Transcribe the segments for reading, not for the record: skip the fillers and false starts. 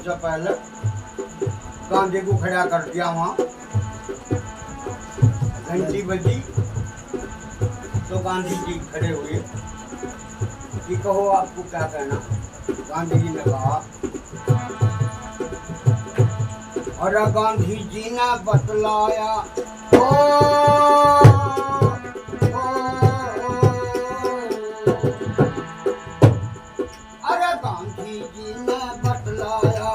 से पहले गांधी को खड़ा कर दिया। वहाँ घंटी बजी तो गांधी जी खड़े हुए कि कहो आपको क्या कहना। गांधी जी ने कहा, और गांधी जी ने बतलाया, ओ, अरे गांधी जी ने बतलाया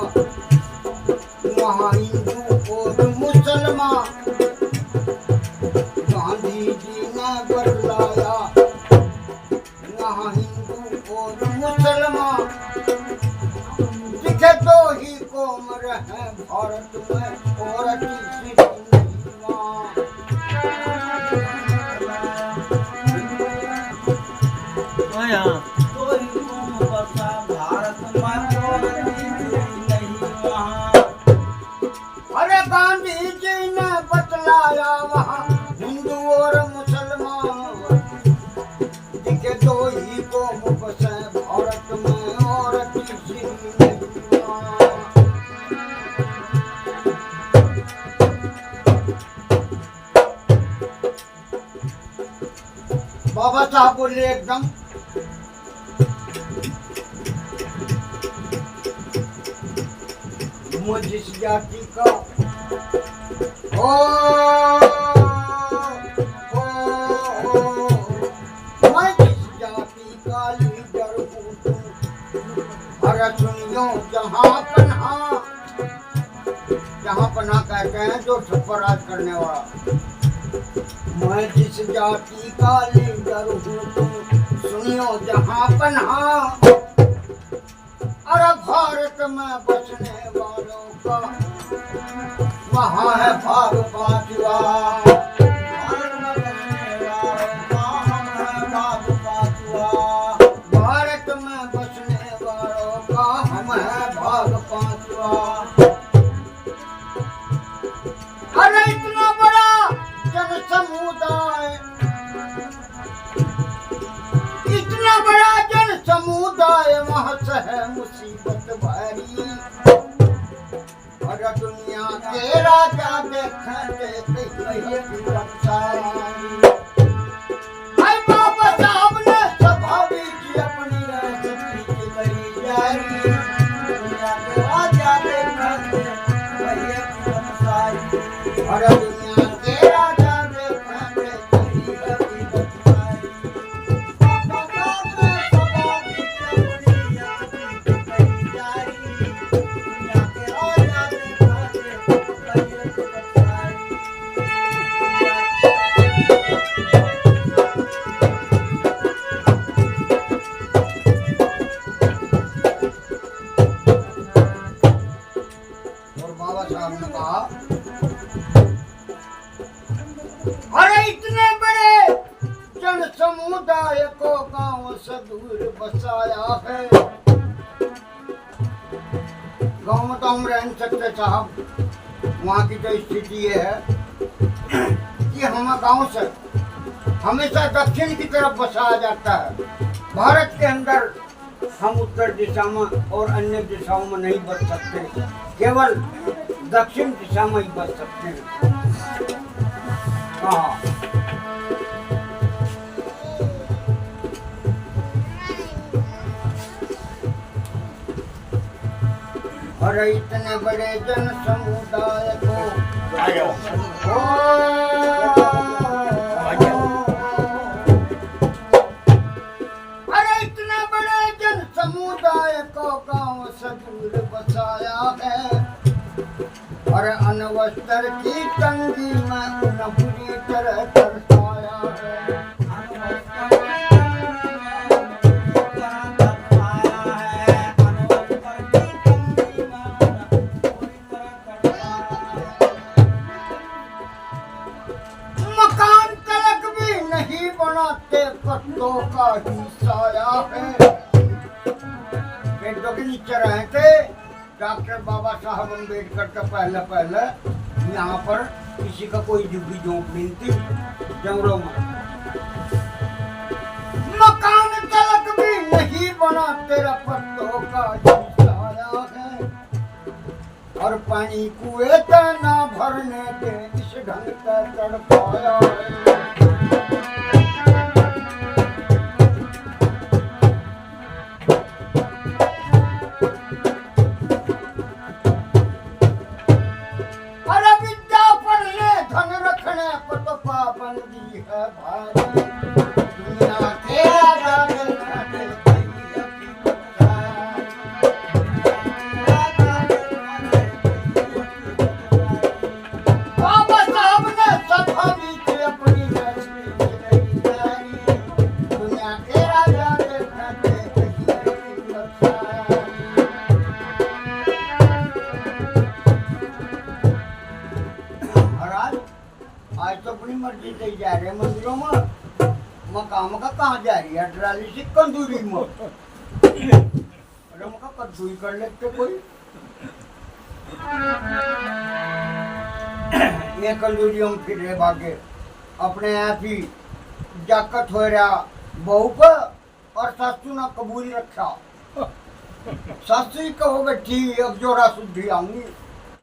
वहाँ हिंदू और मुसलमान। गांधी जी ने बतलाया वहाँ हिंदू और मुसलमान, दिखे दो ही कौम रहे भारत में और तीसरी नहीं वहाँ। दो ही कौम बसा भारत में और तीसरी नहीं वहाँ। अरे गांधी जी ने बतलाया वहाँ हिंदू और मुसलमान, दिखे दो ही कौम बसे भारत में और तीसरी नहीं वहाँ। बाबा साहब बोले एकदम, मुझ जिस जाति का ओ, मैं जिस जाति का लीडर हूँ, अरे सुनियो जहाँ पन्हा, जहाँ पन्हा कहते हैं जो ठप्पराज करने वाला। मैं जिस जाति का लीडर हूँ, सुनियो जहाँ पन्हा, अरे भारत में बसने वालों का वहाँ है भाग पांचवा। भारत में बसने वालों का हम है भाग पांचवा। भारत में बसने वालों का हम है भाग पांचवा। अरे इतना बड़ा जन समुदाय, इतना बड़ा जन समुदाय महस है मुसीबत भारी। और दुनिया के राजा देखते बाबा साहब ने स्वाभाविक अपनी राजनीति करी जारी। दुनिया के राजा देखते और दुनिया के राजा देखते समुदाय को गांव से दूर बसाया है। गांव में तो हम रह नहीं सकते साहब, वहाँ की तो स्थिति ये है कि हम गांव से हमेशा दक्षिण की तरफ बसाया जाता है। भारत के अंदर हम उत्तर दिशा में और अन्य दिशाओं में नहीं बच सकते, केवल दक्षिण दिशा में ही बच सकते हैं। हाँ, और इतने बड़े जन समुदाय को अरे इतने बड़े जन समुदाय को गांव से दूर बसाया है। और अनवस्त्र की तंगी में उन्हें बुरी तरह तरसाया है। पत्तों का ही साया है। पेड़ों के नीचे रहे थे डॉक्टर बाबा साहब अम्बेडकर का पहले यहाँ पर किसी का कोई झुग्गी झोंपड़ी नहीं थी जंगलों में। मकान तलक भी नहीं बना तेरा पत्तों का ही साया है। और पानी कुएं का ना भरने के इस ढंग का तड़पाया। अरे विद्या पढ़ने धन रखने को तो पाबंदी है भाई। दुनिया के राजा खाते बाबा साहब ने सभा बीच अपनी दुनिया के राजा खाते महाराज आज तो अपनी मर्जी से ही जा रहे हैं मंदिरों में। मकाम का कहाँ जा रही है ट्राली से कंदूरी में। अरे मका कद्दूई कर लेते कोई। ये कंदूरी हम फिर रहे भागे अपने आप ही जाकत हो रहा बहू पर और सासू ना कबूल रखा। सासू ही कहोगे ठीक अब जोड़ा शुद्धि आऊंगी।